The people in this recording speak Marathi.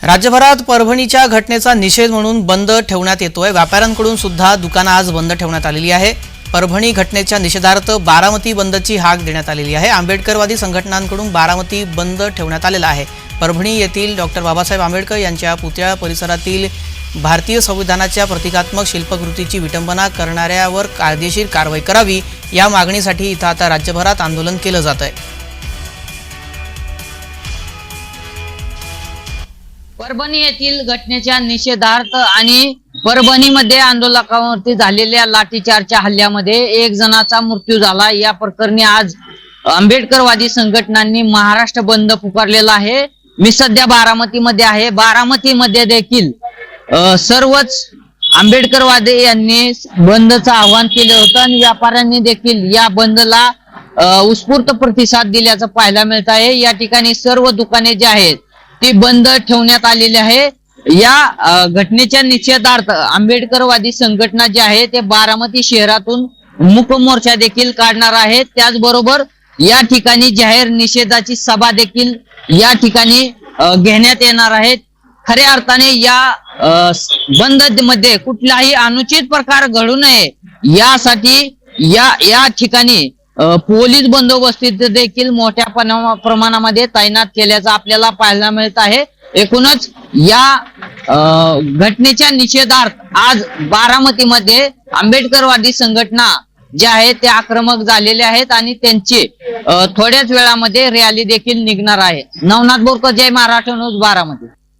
राज्यभरात परभणीच्या घटनेचा निषेध म्हणून बंद ठेवण्यात येतोय। व्यापाऱ्यांकडून सुद्धा दुकानं आज बंद ठेवण्यात आलेली आहे। परभणी घटनेच्या निषेधार्थ बारामती बंदची हाक देण्यात आलेली आहे। आंबेडकरवादी संघटनांकडून बारामती बंद ठेवण्यात आलेला आहे। परभणी येथील डॉक्टर बाबासाहेब आंबेडकर यांच्या पुतळ्या परिसरातील भारतीय संविधानाच्या प्रतिकात्मक शिल्पकृतीची विटंबना करणाऱ्यावर कायदेशीर कारवाई करावी या मागणीसाठी इथं आता राज्यभरात आंदोलन केलं जात आहे। परभणी येथील घटनेच्या निषेधार्थ आणि परभणीमध्ये आंदोलकांवरती झालेल्या लाठीचार्जच्या हल्ल्यामध्ये एक जणाचा मृत्यू झाला। या प्रकरणी आज आंबेडकरवादी संघटनांनी महाराष्ट्र बंद पुकारलेला आहे। मी सध्या बारामतीमध्ये आहे। बारामतीमध्ये देखील सर्वच आंबेडकरवादी यांनी बंदचं आवाहन केलं होतं आणि व्यापाऱ्यांनी देखील या बंदला उत्स्फूर्त प्रतिसाद दिल्याचं पाहायला मिळत आहे। या ठिकाणी सर्व दुकाने जी आहेत ती बंद ठेवण्यात आलेली आहे। या घटनेच्या निषेधार्थ आंबेडकरवादी संघटना जी आहे ते बारामती शहरातून मूक मोर्चा देखील काढणार आहेत। त्याचबरोबर या ठिकाणी जाहीर निषेधाची सभा देखील या ठिकाणी घेण्यात येणार आहेत। खऱ्या अर्थाने या बंद मध्ये कुठलाही अनुचित प्रकार घडू नये यासाठी या ठिकाणी पोलीस बंदोबस्तीत देखील मोठ्या प्रमाणामध्ये तैनात केल्याचं आपल्याला पाहायला मिळत आहे। एकूणच या घटनेच्या निषेधार्थ आज बारामतीमध्ये आंबेडकरवादी संघटना ज्या आहेत त्या आक्रमक झालेल्या आहेत आणि त्यांची थोड्याच वेळामध्ये रॅली देखील निघणार आहे। नवनाथ बोरकर, जय महाराष्ट्र न्यूज, बारामती।